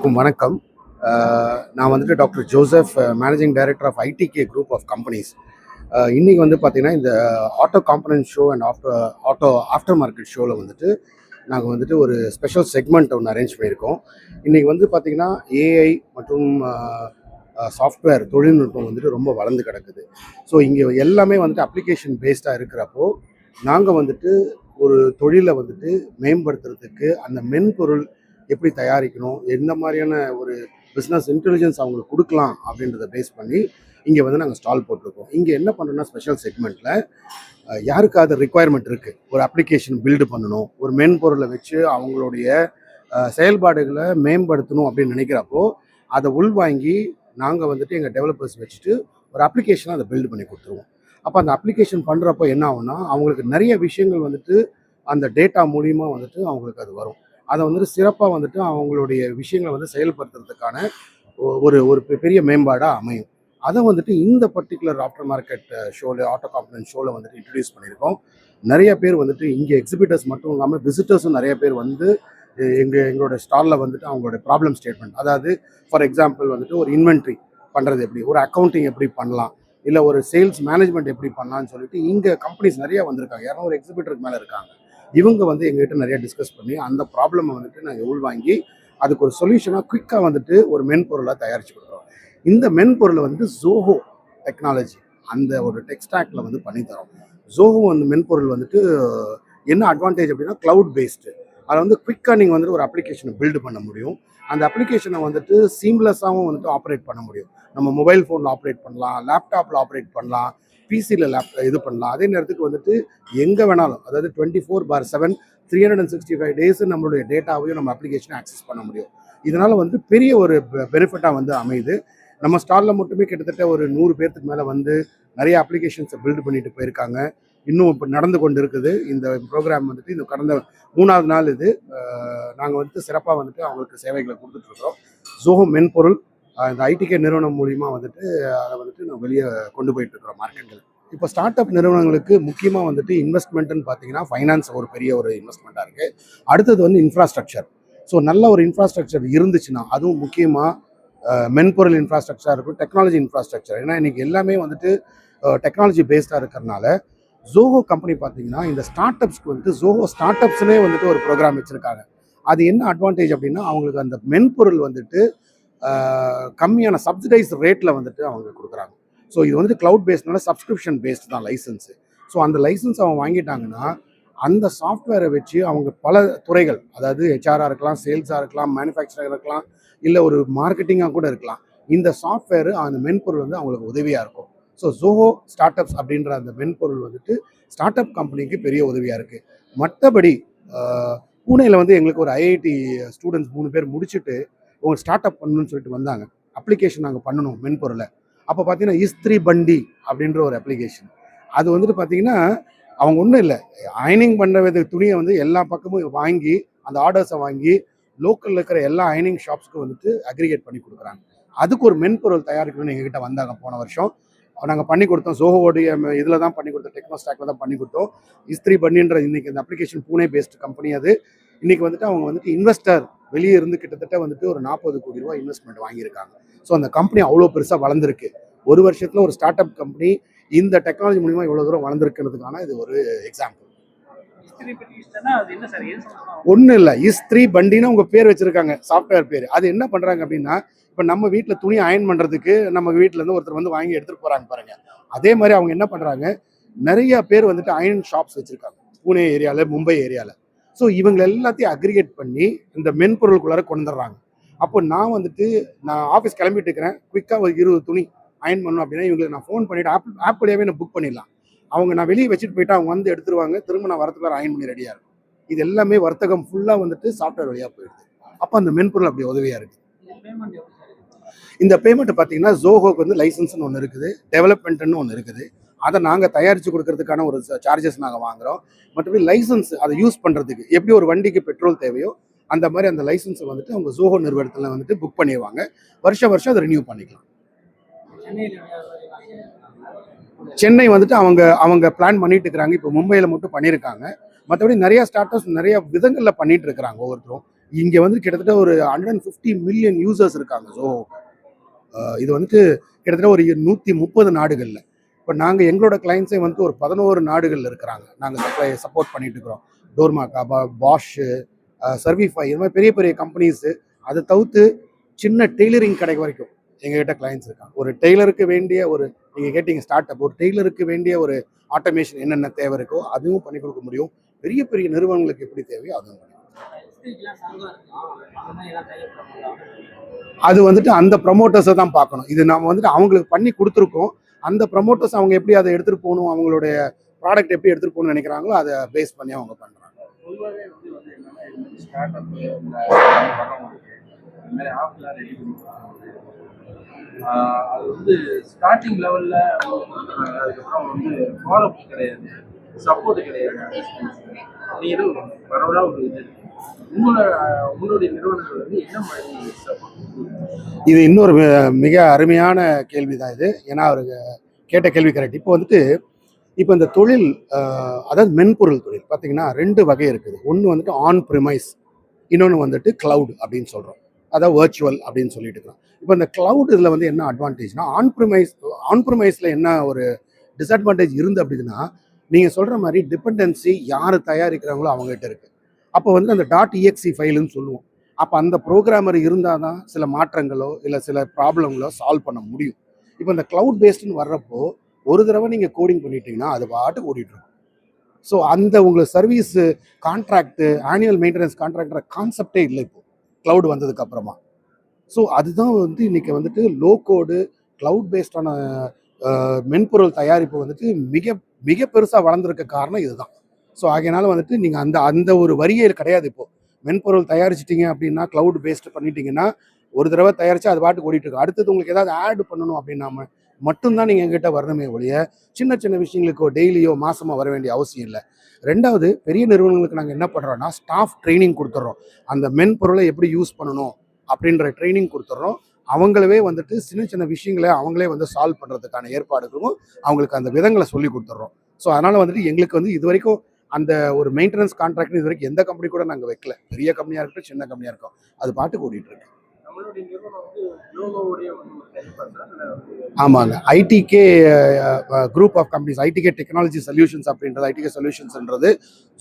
அனைவருக்கும் வணக்கம். நான் வந்துட்டு doctor Joseph, managing director of IDK group of companies. இன்றைக்கி வந்து பார்த்திங்கன்னா இந்த auto component show and auto aftermarket ஷோவில் வந்துட்டு நாங்கள் வந்துட்டு ஒரு ஸ்பெஷல் செக்மெண்ட் ஒன்று அரேஞ்ச் பண்ணியிருக்கோம். இன்றைக்கி வந்து பார்த்திங்கன்னா ஏஐ மற்றும் சாஃப்ட்வேர் தொழில்நுட்பம் வந்துட்டு ரொம்ப வளர்ந்து கிடக்குது. ஸோ இங்கே எல்லாமே வந்துட்டு அப்ளிகேஷன் பேஸ்டாக இருக்கிறப்போ நாங்கள் வந்துட்டு ஒரு தொழிலை வந்துட்டு மேம்படுத்துறதுக்கு அந்த மென்பொருள் எப்படி தயாரிக்கணும், எந்த மாதிரியான ஒரு பிஸ்னஸ் இன்டெலிஜென்ஸ் அவங்களுக்கு கொடுக்கலாம் அப்படின்றத பேஸ் பண்ணி இங்கே வந்து நாங்கள் ஸ்டால் போட்டிருக்கோம். இங்கே என்ன பண்ணுறோன்னா ஸ்பெஷல் செக்மெண்ட்டில் யாருக்காவது ரிக்குவயர்மெண்ட் இருக்குது, ஒரு அப்ளிகேஷன் பில்டு பண்ணணும், ஒரு மென்பொருளை வச்சு அவங்களுடைய செயல்பாடுகளை மேம்படுத்தணும் அப்படின்னு நினைக்கிறப்போ அதை உள்வாங்கி நாங்கள் வந்துட்டு எங்கள் டெவலப்பர்ஸ் வச்சுட்டு ஒரு அப்ளிகேஷனை அதை பில்டு பண்ணி கொடுத்துருவோம். அப்போ அந்த அப்ளிகேஷன் பண்ணுறப்போ என்ன ஆகும்னா அவங்களுக்கு நிறைய விஷயங்கள் வந்துட்டு அந்த டேட்டா மூலிமா வந்துட்டு அவங்களுக்கு அது வரும். அதை வந்துட்டு சிறப்பாக வந்துட்டு அவங்களுடைய விஷயங்களை வந்து செயல்படுத்துறதுக்கான ஒரு ஒரு பெரிய மேம்பாடாக அமையும். அதை வந்துட்டு இந்த பர்டிகுலர் ஆஃப்டர் மார்க்கெட் ஷோவில், ஆட்டோ காம்பனன்ட் ஷோவில் வந்துட்டு இன்ட்ரடியூஸ் பண்ணியிருக்கோம். நிறைய பேர் வந்துட்டு இங்கே எக்ஸிபிட்டர்ஸ் மட்டும் இல்லாமல் விசிட்டர்ஸும் நிறைய பேர் வந்து எங்களோட ஸ்டாலில் வந்துட்டு அவங்களோட ப்ராப்ளம் ஸ்டேட்மெண்ட், அதாவது ஃபார் எக்ஸாம்பிள் வந்துட்டு ஒரு இன்வென்ட்ரி பண்ணுறது எப்படி, ஒரு அக்கௌண்டிங் எப்படி பண்ணலாம், இல்லை ஒரு சேல்ஸ் மேனேஜ்மெண்ட் எப்படி பண்ணலான்னு சொல்லிட்டு இங்கே கம்பெனிஸ் நிறையா வந்திருக்காங்க. 200 எக்ஸிபிட்டருக்கு மேலே இருக்காங்க. இவங்க வந்து எங்ககிட்ட நிறைய டிஸ்கஸ் பண்ணி அந்த ப்ராப்ளமை வந்துட்டு நாங்கள் உள்வாங்கி அதுக்கு ஒரு சொல்யூஷனாக குயிக்காக வந்துட்டு ஒரு மென்பொருளாக தயாரித்து கொடுக்குறோம். இந்த மென்பொருளை வந்து ஜோஹோ டெக்னாலஜி அந்த ஒரு டெக்ஸ்டாக்ல வந்து பண்ணித்தரோம். ஜோஹோ அந்த மென்பொருள் வந்துட்டு என்ன அட்வான்டேஜ் அப்படின்னா க்ளவுட் பேஸ்டு. அதை வந்து குயிக்காக நீங்கள் வந்துட்டு ஒரு அப்ளிகேஷனை பில்டு பண்ண முடியும். அந்த அப்ளிகேஷனை வந்துட்டு சீம்லெஸ்ஸாகவும் வந்துட்டு ஆப்ரேட் பண்ண முடியும். நம்ம மொபைல் ஃபோனில் ஆப்ரேட் பண்ணலாம், லேப்டாப்பில் ஆப்ரேட் பண்ணலாம், பிசியில் இது பண்ணலாம். அதே நேரத்துக்கு வந்துட்டு எங்கே வேணாலும், அதாவது 24/7 365 டேஸ் நம்மளுடைய டேட்டாவையும் நம்ம அப்ளிகேஷனை ஆக்சஸ் பண்ண முடியும். இதனால் வந்து பெரிய ஒரு பெனிஃபிட்டாக வந்து அமையுது. நம்ம ஸ்டாலில் மட்டுமே கிட்டத்தட்ட ஒரு 100 பேர்த்துக்கு மேலே வந்து நிறைய அப்ளிகேஷன்ஸை பில்டு பண்ணிட்டு போயிருக்காங்க. இன்னும் இப்போ நடந்து கொண்டு இருக்குது இந்த ப்ரோக்ராம் வந்துட்டு. இந்த கடந்த 3வது நாள் இது. நாங்கள் வந்துட்டு சிறப்பாக வந்துட்டு அவங்களுக்கு சேவைகளை கொடுத்துட்ருக்கோம். ஜோஹோ மென்பொருள் இந்த ஐடிகே நிறுவனம் மூலிமா வந்துட்டு அதை வந்துட்டு நம்ம வெளியே கொண்டு போயிட்டுருக்கிறோம் மார்க்கெட்டில். இப்போ ஸ்டார்ட் அப் நிறுவனங்களுக்கு முக்கியமாக வந்துட்டு இன்வெஸ்ட்மெண்ட்டுன்னு பார்த்தீங்கன்னா ஃபைனான்ஸ் ஒரு பெரிய ஒரு இன்வெஸ்ட்மெண்ட்டாக இருக்குது. அடுத்தது வந்து இன்ஃப்ராஸ்ட்ரக்சர். ஸோ நல்ல ஒரு இன்ஃப்ராஸ்ட்ரக்சர் இருந்துச்சுன்னா, அதுவும் முக்கியமாக மென்பொருள் இன்ஃப்ராஸ்ட்ரக்சர் இருக்கும், டெக்னாலஜி இன்ஃப்ராஸ்ட்ரக்சர். ஏன்னா இன்றைக்கி எல்லாமே வந்துட்டு டெக்னாலஜி பேஸ்டாக இருக்கிறனால ஜோஹோ கம்பெனி பார்த்தீங்கன்னா இந்த ஸ்டார்ட் அப்ஸ்க்கு வந்துட்டு ஜோஹோ ஸ்டார்ட் அப்ஸ்னே வந்துட்டு ஒரு ப்ரோக்ராம் வச்சுருக்காங்க. அது என்ன அட்வான்டேஜ் அப்படின்னா அவங்களுக்கு அந்த மென்பொருள் வந்துட்டு கம்மியான சப்சிடைஸ் ரேட்டில் வந்துட்டு அவங்க கொடுக்குறாங்க. ஸோ இது வந்துட்டு க்ளவுட் பேஸ்ட்னால சப்ஸ்கிரிப்ஷன் பேஸ்ட் தான் லைசன்ஸு. ஸோ அந்த லைசன்ஸ் அவங்க வாங்கிட்டாங்கன்னா அந்த சாஃப்ட்வேரை வச்சு அவங்க பல துறைகள், அதாவது ஹெச்ஆராக இருக்கலாம், சேல்ஸாக இருக்கலாம், மேனுஃபேக்சராக இருக்கலாம், இல்லை ஒரு மார்க்கெட்டிங்காக கூட இருக்கலாம், இந்த சாஃப்ட்வேரு அந்த மென்பொருள் வந்து அவங்களுக்கு உதவியாக இருக்கும். ஸோ ஜோஹோ ஸ்டார்ட் அப்ஸ் அப்படின்ற அந்த மென்பொருள் வந்துட்டு ஸ்டார்ட் அப் கம்பெனிக்கு பெரிய உதவியாக இருக்குது. மற்றபடி பூனேயில் வந்து எங்களுக்கு ஒரு ஐஐடி ஸ்டூடெண்ட்ஸ் 3 பேர் முடிச்சுட்டு உங்கள் ஸ்டார்ட் அப் பண்ணணும்னு சொல்லிட்டு வந்தாங்க. அப்ளிகேஷன் நாங்கள் பண்ணணும் மென்பொருளை. அப்போ பார்த்தீங்கன்னா இஸ்திரி பண்டி அப்படின்ற ஒரு அப்ளிகேஷன். அது வந்துட்டு பார்த்தீங்கன்னா அவங்க ஒன்றும் இல்லை, அயனிங் பண்ணுற துணியை வந்து எல்லா பக்கமும் வாங்கி அந்த ஆர்டர்ஸை வாங்கி லோக்கலில் இருக்கிற எல்லா அயனிங் ஷாப்ஸ்க்கும் வந்துட்டு அக்ரிகேட் பண்ணி கொடுக்குறாங்க. அதுக்கு ஒரு மென்பொருள் தயாரிக்கணும்னு எங்ககிட்ட வந்தாங்க போன வருஷம். நாங்கள் பண்ணி கொடுத்தோம். ஜோஹோடைய இதில் தான் பண்ணி கொடுத்தோம், டெக்னோ ஸ்டாக்ல தான் பண்ணி கொடுத்தோம். இஸ்திரி பண்டின்ற இன்றைக்கி இந்த அப்ளிகேஷன் பூனே பேஸ்ட் கம்பெனி. அது இன்றைக்கி வந்துட்டு அவங்க வந்துட்டு இன்வெஸ்டர் வெளியே இருந்து கிட்டத்தட்ட வந்துட்டு ஒரு 40 கோடி ரூபா இன்வெஸ்ட்மெண்ட் வாங்கியிருக்காங்க. ஸோ அந்த கம்பெனி அவ்வளோ பெருசாக வளர்ந்துருக்கு. ஒரு வருஷத்தில் ஒரு ஸ்டார்ட் அப் கம்பெனி இந்த டெக்னாலஜி மூலிமா இவ்வளோ தூரம் வளர்ந்துருக்கிறதுக்கான இது ஒரு எக்ஸாம்பிள். ஒன்றும் இல்லை, இஸ்திரி பண்டின்னு உங்கள் பேர் வச்சுருக்காங்க, சாஃப்ட்வேர் பேர். அது என்ன பண்ணுறாங்க அப்படின்னா, இப்போ நம்ம வீட்டில் துணி அயன் பண்ணுறதுக்கு நம்ம வீட்டிலேருந்து ஒருத்தர் வந்து வாங்கி எடுத்துகிட்டு போகிறாங்க பாருங்க. அதே மாதிரி அவங்க என்ன பண்ணுறாங்க, நிறைய பேர் வந்துட்டு அயன் ஷாப்ஸ் வச்சுருக்காங்க பூனே ஏரியாவில், மும்பை ஏரியாவில். ஸோ இவங்க எல்லாத்தையும் அக்ரிகேட் பண்ணி இந்த மென்பொருளுக்குள்ளார கொண்டு வந்துடுறாங்க. அப்போ நான் வந்துட்டு ஆஃபீஸ் கிளம்பிட்டு இருக்கிறேன், குயிக்காக ஒரு 20 துணி அயன் பண்ணணும் அப்படின்னா இவங்களுக்கு நான் ஃபோன் பண்ணிவிட்டு ஆப் வழியாகவே நான் புக் பண்ணிடலாம். அவங்க நான் வெளியே வச்சுட்டு போயிட்டு அவங்க வந்து எடுத்துருவாங்க, திரும்ப நான் வரத்துக்குள்ள அயன் பண்ணி ரெடியாக இருக்கும். இது எல்லாமே வர்த்தகம் ஃபுல்லாக வந்துட்டு சாஃப்ட்வேர் வழியாக போயிடுது. அப்போ அந்த மென்பொருள் அப்படி உதவியாக இருக்குது. இந்த பேமெண்ட் பார்த்தீங்கன்னா ஜோஹோக்கு வந்து லைசன்ஸ்னு ஒன்று இருக்குது, டெவலப்மெண்ட்னு ஒன்று இருக்குது. அதை நாங்கள் தயாரித்து கொடுக்கறதுக்கான ஒரு சார்ஜஸ் நாங்கள் வாங்குகிறோம். மற்றபடி லைசன்ஸ் அதை யூஸ் பண்ணுறதுக்கு எப்படி ஒரு வண்டிக்கு பெட்ரோல் தேவையோ அந்த மாதிரி அந்த லைசன்ஸை வந்துட்டு அவங்க ஜோஹோ நிறுவனத்தில் வந்துட்டு புக் பண்ணிடுவாங்க. வருஷம் அதை ரினியூ பண்ணிக்கலாம். சென்னை வந்துட்டு அவங்க பிளான் பண்ணிட்டு இருக்கிறாங்க. இப்போ மும்பையில் மட்டும் பண்ணியிருக்காங்க. மற்றபடி நிறைய ஸ்டார்ட் அப்ஸ் நிறைய விதங்களில் பண்ணிட்டு இருக்கிறாங்க ஒவ்வொருத்தரும். இங்கே வந்து கிட்டத்தட்ட ஒரு 150 மில்லியன் யூசர்ஸ் இருக்காங்க. ஸோ இது வந்துட்டு கிட்டத்தட்ட ஒரு 130 நாடுகளில். இப்போ நாங்கள் எங்களோட கிளைண்ட்ஸே வந்து ஒரு 11 நாடுகளில் இருக்கிறாங்க. நாங்கள் சப்போர்ட் பண்ணிட்டு இருக்கிறோம். டோர்மாக்கா, பாஷு, சர்விஃபை, இது மாதிரி பெரிய பெரிய கம்பெனிஸு. அதை தவிர்த்து சின்ன டெய்லரிங் கடை வரைக்கும் எங்ககிட்ட கிளைண்ட்ஸ் இருக்காங்க. ஒரு டெய்லருக்கு வேண்டிய ஒரு, நீங்கள் கேட்டீங்க ஸ்டார்ட் அப், ஒரு டெய்லருக்கு வேண்டிய ஒரு ஆட்டோமேஷன் என்னென்ன தேவை இருக்கோ அதுவும் பண்ணி கொடுக்க முடியும். பெரிய பெரிய நிறுவனங்களுக்கு எப்படி தேவையோ அதுவும் பண்ணி அது வந்துட்டு அந்த ப்ரமோட்டர்ஸை தான் பார்க்கணும். இது நம்ம வந்துட்டு அவங்களுக்கு பண்ணி கொடுத்துருக்கோம். அந்த ப்ரமோட்டர்ஸ் அவங்க எப்படி அதை எடுத்துகிட்டு போகணும், அவங்களுடைய ப்ராடக்ட் எப்படி எடுத்துகிட்டு போகணும்னு நினைக்கிறாங்களோ அதை பேஸ் பண்ணி அவங்க பண்ணுறாங்க. அது வந்து ஸ்டார்டிங் லெவலில் அதுக்கப்புறம் வந்து ஃபாலோ கிடையாது, சப்போர்ட் கிடையாது. நீங்களும் பரவலாக ஒரு இது உங்களுடைய நிறுவனங்கள் வந்து என்ன மாதிரி சப்போர்ட்? இது இன்னொரு மிக அருமையான கேள்வி தான் இது. ஏன்னா அவருக்கு கேட்ட கேள்வி கரெக்ட். இப்போ இந்த தொழில், அதாவது மென்பொருள் தொழில் பார்த்தீங்கன்னா 2 வகை இருக்குது. ஒன்று வந்துட்டு ஆன் ப்ரிமைஸ், இன்னொன்று வந்துட்டு கிளவுட் அப்படின்னு சொல்கிறோம். அதாவது வர்ச்சுவல் அப்படின்னு சொல்லிட்டு இருக்கிறோம். இப்போ இந்த கிளவுட் இதில் வந்து என்ன அட்வான்டேஜ்னா, ஆன் ப்ரிமைஸில் என்ன ஒரு டிஸ்அட்வான்டேஜ் இருந்து அப்படின்னா, நீங்கள் சொல்கிற மாதிரி டிபெண்டன்சி யார் தயாரிக்கிறாங்களோ அவங்ககிட்ட இருக்குது. அப்போ வந்து அந்த .exe ஃபைலுன்னு சொல்லுவோம். அப்போ அந்த ப்ரோக்ராமர் இருந்தால் தான் சில மாற்றங்களோ இல்லை சில ப்ராப்ளங்களோ சால்வ் பண்ண முடியும். இப்போ இந்த கிளவுட் பேஸ்டுன்னு வர்றப்போ ஒரு தடவை நீங்கள் கோடிங் பண்ணிட்டீங்கன்னா அது பாட்டுக்கு ஓடிட்டுருக்கும். ஸோ அந்த உங்களுக்கு service contract, annual maintenance contractor கான்செப்டே இல்லை இப்போ கிளவுட் வந்ததுக்கு அப்புறமா. ஸோ அதுதான் வந்து இன்னைக்கு வந்துட்டு லோ கோடு கிளவுட் பேஸ்டான மென்பொருள் தயாரிப்பு வந்துட்டு மிக மிக பெருசாக வளர்ந்துருக்க காரணம் இதுதான். ஸோ ஆகையினால வந்துட்டு நீங்கள் அந்த அந்த ஒரு வரியே கிடையாது. இப்போது மென்பொருள் தயாரிச்சிட்டிங்க அப்படின்னா, கிளவுட் பேஸ்ட் பண்ணிட்டீங்கன்னா, ஒரு தடவை தயாரித்து அது பாட்டுக்கு ஓடிட்டு இருக்கு. அடுத்தது உங்களுக்கு ஏதாவது ஆட் பண்ணணும் அப்படின்னா மட்டும்தான் நீங்கள் எங்கிட்ட வரணுமே ஒழிய சின்ன சின்ன விஷயங்களுக்கோ டெய்லியோ மாசமா வர வேண்டிய அவசியம் இல்லை. 2வது, பெரிய நிறுவனங்களுக்கு நாங்கள் என்ன பண்ணுறோம்னா ஸ்டாஃப் ட்ரைனிங் கொடுத்துட்றோம். அந்த மென்பொருளை எப்படி யூஸ் பண்ணணும் அப்படின்ற ட்ரைனிங் கொடுத்துட்றோம். அவங்களவே வந்துட்டு சின்ன சின்ன விஷயங்களை அவங்களே வந்து சால்வ் பண்ணுறதுக்கான ஏற்பாடுகளும் அவங்களுக்கு அந்த விதங்களை சொல்லி கொடுத்துட்றோம். ஸோ அதனால் வந்துட்டு எங்களுக்கு வந்து இது வரைக்கும் அந்த ஒரு மெயின்டெனன்ஸ் கான்ட்ராக்ட் இது வரைக்கும் எந்த கம்பெனி கூட நாங்கள் வைக்கல. பெரிய கம்பெனியாக இருக்கட்டும், சின்ன கம்பெனியாக இருக்கும், அது பாட்டுக்கு ஓடிட்டு இருக்கு. ஆமாங்க, IDK group of companies, IDK technology solutions அப்படின்றது, ஐடிகே சொல்யூஷன்ஸ்ன்றது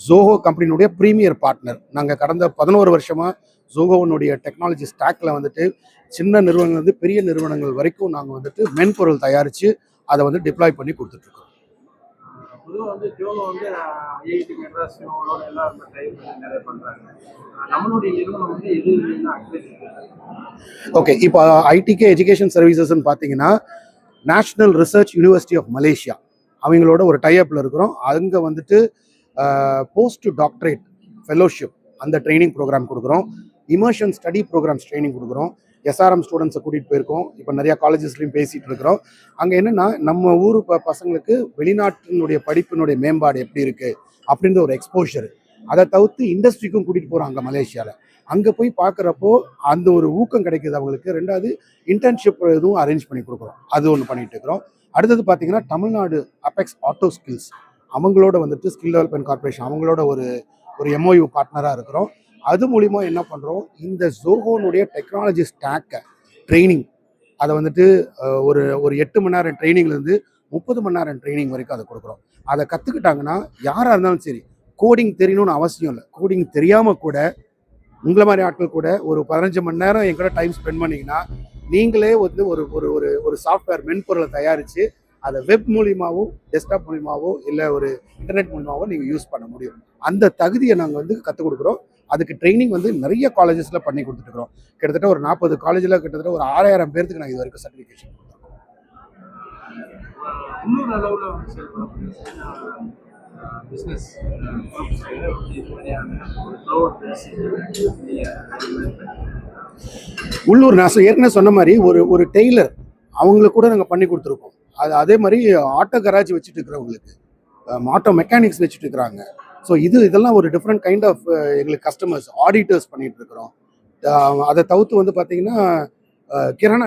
ஜோஹோ கம்பெனியினுடைய ப்ரீமியர் பார்ட்னர். நாங்கள் கடந்த 11 வருஷமாக ஜோஹோனுடைய டெக்னாலஜி ஸ்டாக்ல வந்துட்டு சின்ன நிறுவனங்கள் வந்து பெரிய நிறுவனங்கள் வரைக்கும் நாங்கள் வந்துட்டு மென்பொருள் தயாரித்து அதை வந்து டிப்ளாய் பண்ணி கொடுத்துட்ருக்கோம். பொதுவாக வந்து ஜோஹோ வந்து ஐஐடி மெட்ராஸ் எல்லாருமே ட்ரை பண்ணி நிறைய பண்ணுறாங்க. நம்மளுடைய நிறுவனம் வந்து எது ஓகே, இப்போ ஐடிகே எஜுகேஷன் சர்வீசஸ்ன்னு பார்த்தீங்கன்னா national research university of Malaysia அவங்களோட ஒரு டைஅப்பில் இருக்கிறோம். அங்கே வந்துட்டு போஸ்ட் டாக்டரேட் ஃபெலோஷிப் அந்த ட்ரைனிங் ப்ரோக்ராம் கொடுக்குறோம். இமர்ஷன் ஸ்டடி ப்ரோக்ராம்ஸ் ட்ரைனிங் கொடுக்குறோம். எஸ்ஆர்எம் ஸ்டூடெண்ட்ஸை கூட்டிகிட்டு போயிருக்கோம். இப்போ நிறையா காலேஜஸ்லையும் பேசிகிட்டு இருக்கிறோம். அங்கே என்னென்னா நம்ம ஊர் பசங்களுக்கு வெளிநாட்டினுடைய படிப்பினுடைய மேம்பாடு எப்படி இருக்குது அப்படின்ற ஒரு எக்ஸ்போஷர். அதை தவிர்த்து இண்டஸ்ட்ரிக்கும் கூட்டிகிட்டு போகிறாங்க மலேசியாவில். அங்கே போய் பார்க்குறப்போ அந்த ஒரு ஊக்கம் கிடைக்குது அவங்களுக்கு. 2வது, இன்டர்ன்ஷிப் எதுவும் அரேஞ்ச் பண்ணி கொடுக்குறோம், அது ஒன்று பண்ணிட்டு இருக்கிறோம். அடுத்தது பார்த்தீங்கன்னா தமிழ்நாடு அபெக்ஸ் ஆட்டோ ஸ்கில்ஸ் அவங்களோட வந்துட்டு ஸ்கில் டெவலப்மெண்ட் கார்பரேஷன் அவங்களோட ஒரு எம்ஓயு பார்ட்னராக இருக்கிறோம். அது மூலிமா என்ன பண்ணுறோம், இந்த ஜோஹோனுடைய டெக்னாலஜி ஸ்டாக்கை ட்ரைனிங் அதை வந்துட்டு ஒரு 8 மணி நேரம் ட்ரைனிங்லேருந்து 30 மணி நேரம் ட்ரைனிங் வரைக்கும் அதை கொடுக்குறோம். அதை கற்றுக்கிட்டாங்கன்னா யாராக இருந்தாலும் சரி, கோடிங் தெரியணும்னு அவசியம் இல்லை. கோடிங் தெரியாமல் கூட உங்களை மாதிரி ஆட்கள் கூட ஒரு 15 மணி நேரம் என் கூட டைம் ஸ்பெண்ட் பண்ணிங்கன்னா நீங்களே வந்து ஒரு சாஃப்ட்வேர் மென்பொருளை தயாரித்து அதை வெப் மூலியமாகவோ டெஸ்க்டாப் மூலியமாகவோ இல்லை ஒரு இன்டர்நெட் மூலியமாகவோ நீங்கள் யூஸ் பண்ண முடியும். அந்த தகுதியை நாங்கள் வந்து கற்றுக் கொடுக்குறோம். அதுக்கு ட்ரைனிங் வந்து நிறைய காலேஜஸில் பண்ணி கொடுத்துருக்குறோம். கிட்டத்தட்ட ஒரு 40 காலேஜில் கிட்டத்தட்ட ஒரு 6000 பேருக்கு நாங்கள் இது வரைக்கும் சர்டிஃபிகேஷன் கொடுத்துருக்கோம். உள்ளூர் நான் ஏற்கனவே சொன்ன மாதிரி ஒரு டெய்லர் அவங்களுக்கு கூட நாங்கள் பண்ணி கொடுத்துருக்கோம். அதே மாதிரி ஆட்டோ கராஜ் வச்சுட்டு இருக்கிறவங்களுக்கு, ஆட்டோ மெக்கானிக்ஸ் வச்சுட்டு இருக்கிறாங்க. ஸோ இதெல்லாம் ஒரு டிஃப்ரெண்ட் கைண்ட் ஆஃப் எங்களுக்கு கஸ்டமர்ஸ், ஆடிட்டர்ஸ் பண்ணிட்டு இருக்கிறோம். அதை தவிர்த்து வந்து பார்த்தீங்கன்னா கிரானா